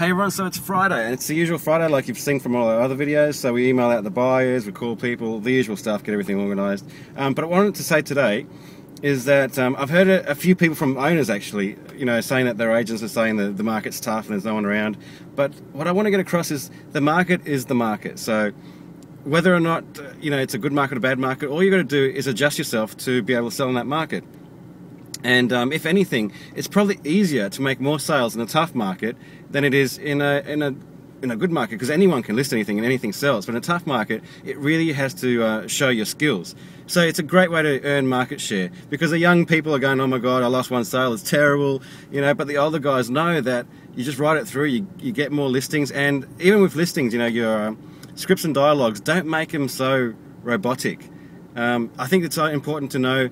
Hey everyone, so it's Friday, and it's the usual Friday like you've seen from all our other videos. So we email out the buyers, we call people, the usual stuff, get everything organised. But I wanted to say today is that I've heard a few people from owners actually, saying that their agents are saying that the market's tough and there's no one around. But what I want to get across is the market is the market. So whether or not it's a good market or bad market, all you got to do is adjust yourself to be able to sell in that market. And if anything, it's probably easier to make more sales in a tough market than it is in a good market, because anyone can list anything and anything sells. But in a tough market, it really has to show your skills. So it's a great way to earn market share, because the young people are going, oh my god, I lost one sale, it's terrible, but the older guys know that you just write it through, you get more listings. And even with listings, your scripts and dialogues, don't make them so robotic. I think it's important to know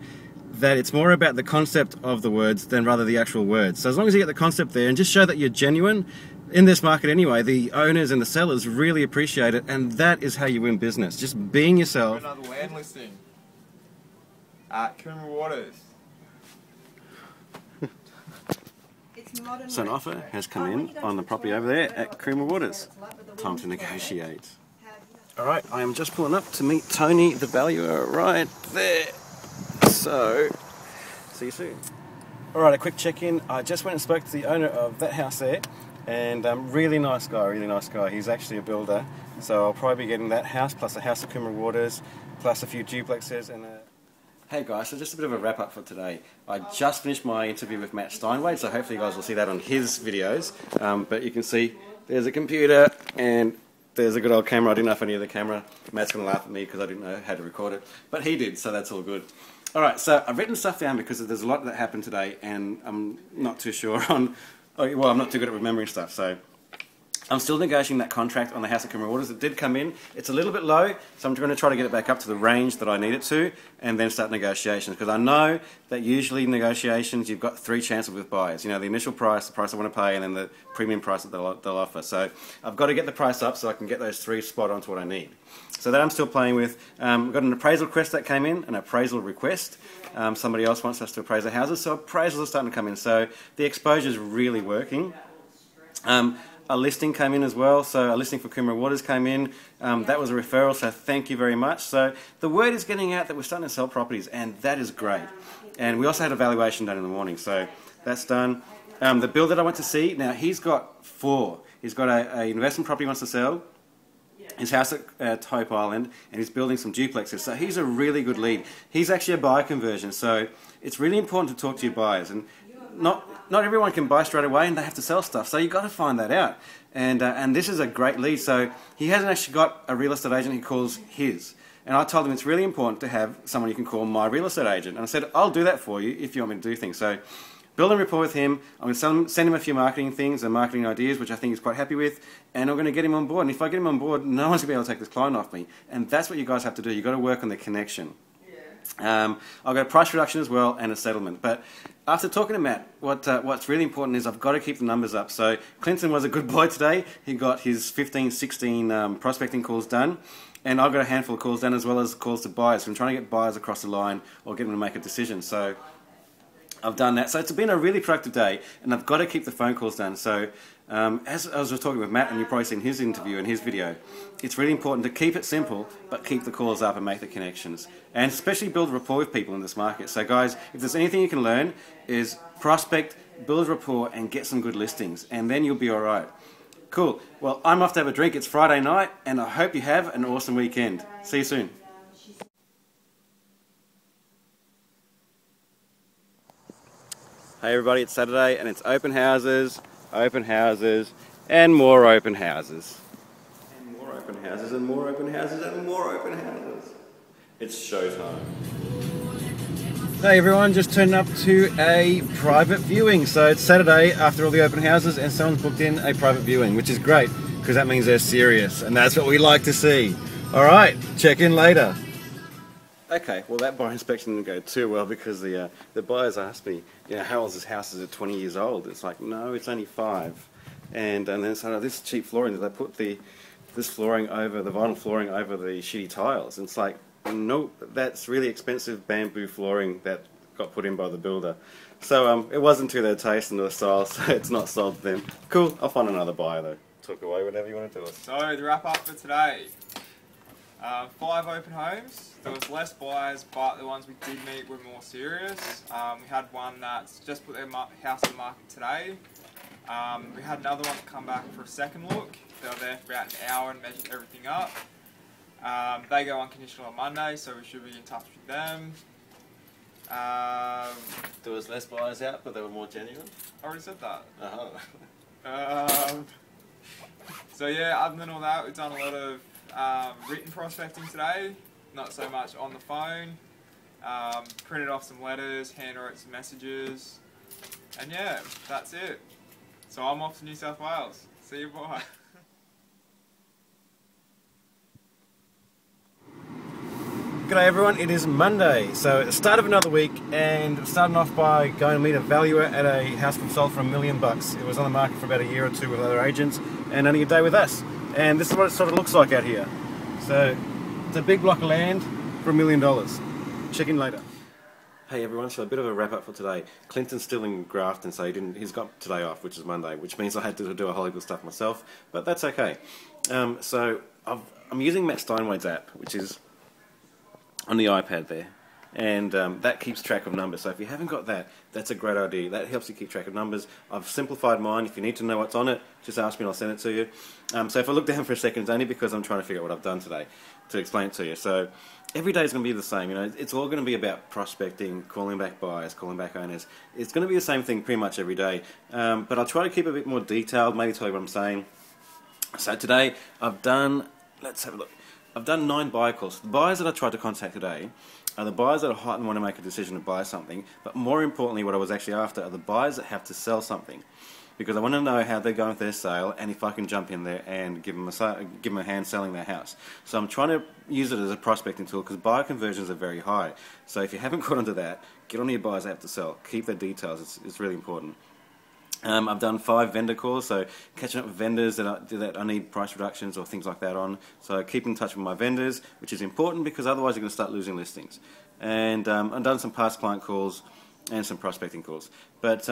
that it's more about the concept of the words than rather the actual words. So as long as you get the concept there and just show that you're genuine in this market anyway, the owners and the sellers really appreciate it, and that is how you win business. Just being yourself. Another land listing at Coomera Waters. So an offer has come in on the property over there at Coomera Waters. Time to negotiate. Alright, I am just pulling up to meet Tony, the valuer, right there. So, see you soon. Alright, a quick check-in. I just went and spoke to the owner of that house there, and really nice guy. He's actually a builder, so I'll probably be getting that house plus a house at Coomera Waters, plus a few duplexes and a... Hey guys, so just a bit of a wrap up for today. I just finished my interview with Mat Steinwede, so hopefully you guys will see that on his videos. But you can see there's a computer and there's a good old camera. I didn't know if I needed the camera. Matt's going to laugh at me because I didn't know how to record it, but he did, so that's all good. Alright, so I've written stuff down because there's a lot that happened today and I'm not too sure on... well, I'm not too good at remembering stuff, so... I'm still negotiating that contract on the house at Coomera Waters. It did come in. It's a little bit low, so I'm going to try to get it back up to the range that I need it to and then start negotiations, because I know that usually negotiations you've got three chances with buyers. The initial price, the price I want to pay, and then the premium price that they'll offer. So I've got to get the price up so I can get those three spot on to what I need. So that I'm still playing with. We've got an appraisal request that came in, an appraisal request. Somebody else wants us to appraise the houses, so appraisals are starting to come in. So the exposure is really working. A listing came in as well, so a listing for Coomera Waters came in. That was a referral, so thank you very much. So the word is getting out that we're starting to sell properties, and that is great. And we also had a valuation done in the morning, so that's done. The builder that I went to see, now he's got four. He's got a investment property he wants to sell, his house at Hope Island, and he's building some duplexes. So he's a really good lead. He's actually a buyer conversion, so it's really important to talk to your buyers. And not everyone can buy straight away, and they have to sell stuff, so you've got to find that out. And this is a great lead. So he hasn't actually got a real estate agent he calls his. And I told him it's really important to have someone you can call my real estate agent. And I said, I'll do that for you if you want me to do things. So building rapport with him, I'm going to send him a few marketing things and marketing ideas, which I think he's quite happy with, and I'm going to get him on board. And if I get him on board, no one's going to be able to take this client off me. And that's what you guys have to do. You've got to work on the connection. I've got a price reduction as well and a settlement. But after talking to Matt, what's really important is I've got to keep the numbers up. So Clinton was a good boy today. He got his 15, 16 prospecting calls done. And I've got a handful of calls done as well as calls to buyers. So I'm trying to get buyers across the line or get them to make a decision. So I've done that. So it's been a really productive day, and I've got to keep the phone calls done. So as I was talking with Matt, and you've probably seen his interview and his video, it's really important to keep it simple, but keep the calls up and make the connections. And especially build rapport with people in this market. So guys, if there's anything you can learn, is prospect, build rapport, and get some good listings, and then you'll be all right. Cool. Well, I'm off to have a drink. It's Friday night, and I hope you have an awesome weekend. See you soon. Hey everybody, it's Saturday and it's open houses, and more open houses. And more open houses, and more open houses, and more open houses. It's showtime. Hey everyone, just turned up to a private viewing. So it's Saturday after all the open houses and someone's booked in a private viewing, which is great because that means they're serious and that's what we like to see. Alright, check in later. Okay, well that buyer inspection didn't go too well because the buyers asked me, how old is this house? Is it 20 years old? It's like, no, it's only 5. And then it's like, oh, this cheap flooring, they put this flooring over, the vinyl flooring over the shitty tiles. And it's like, nope, that's really expensive bamboo flooring that got put in by the builder. So it wasn't to their taste and their style, so it's not sold to them. Cool, I'll find another buyer though. Talk away whenever you want to do it. So the wrap up for today. 5 open homes. There was less buyers, but the ones we did meet were more serious. We had one that's just put their house on the market today. We had another one come back for a second look. They were there for about an hour and measured everything up. They go unconditional on Monday, so we should be in touch with them. There was less buyers out, but they were more genuine? I already said that. Oh. So yeah, other than all that, we've done a lot of written prospecting today, not so much on the phone. Printed off some letters, handwrote some messages, and yeah, that's it. So I'm off to New South Wales. See you, bye. G'day everyone, it is Monday, so at the start of another week, and starting off by going to meet a valuer at a house we sold for $1 million. It was on the market for about a year or two with other agents, and only a day with us. And this is what it sort of looks like out here. So it's a big block of land for $1 million. Check in later. Hey everyone, so a bit of a wrap up for today. Clinton's still in Grafton, so he's got today off, which is Monday, which means I had to do a whole heap of stuff myself, but that's okay. So I'm using Mat Steinwede's app, which is on the iPad there, and that keeps track of numbers. So if you haven't got that, that's a great idea. That helps you keep track of numbers. I've simplified mine. If you need to know what's on it, just ask me and I'll send it to you. So if I look down for a second, it's only because I'm trying to figure out what I've done today to explain it to you. So every day is going to be the same. You know, it's all going to be about prospecting, calling back buyers, calling back owners. It's going to be the same thing pretty much every day. But I'll try to keep it a bit more detailed, maybe tell you what I'm saying. So today I've done, let's have a look. I've done 9 buyer calls. The buyers that I tried to contact today are the buyers that are hot and want to make a decision to buy something, but more importantly what I was actually after are the buyers that have to sell something. Because I want to know how they're going with their sale and if I can jump in there and give them a hand selling their house. So I'm trying to use it as a prospecting tool because buyer conversions are very high. So if you haven't got onto that, get on your buyers that have to sell. Keep their details, it's really important. I've done 5 vendor calls, so catching up with vendors that I need price reductions or things like that on. So keep in touch with my vendors, which is important because otherwise you're going to start losing listings. And I've done some past client calls and some prospecting calls. But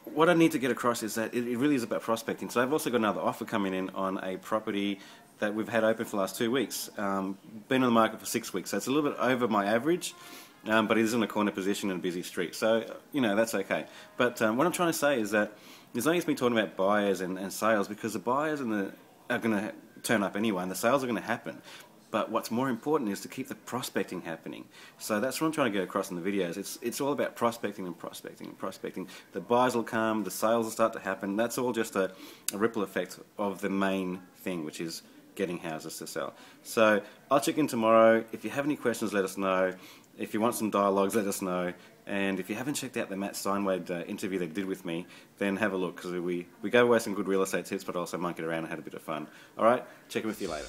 what I need to get across is that it really is about prospecting. So I've also got another offer coming in on a property that we've had open for the last 2 weeks. Been on the market for 6 weeks, so it's a little bit over my average. But it is in a corner position in a busy street, so you know that's okay. But what I'm trying to say is that there's no use me talking about buyers and sales because the buyers are going to turn up anyway, and the sales are going to happen. But what's more important is to keep the prospecting happening. So that's what I'm trying to get across in the videos. It's all about prospecting and prospecting and prospecting. The buyers will come, the sales will start to happen. That's all just a ripple effect of the main thing, which is getting houses to sell. So I'll check in tomorrow. If you have any questions, let us know. If you want some dialogues, let us know. And if you haven't checked out the Mat Steinwede interview they did with me, then have a look, because we gave away some good real estate tips, but also monkeyed around and had a bit of fun. Alright, check in with you later.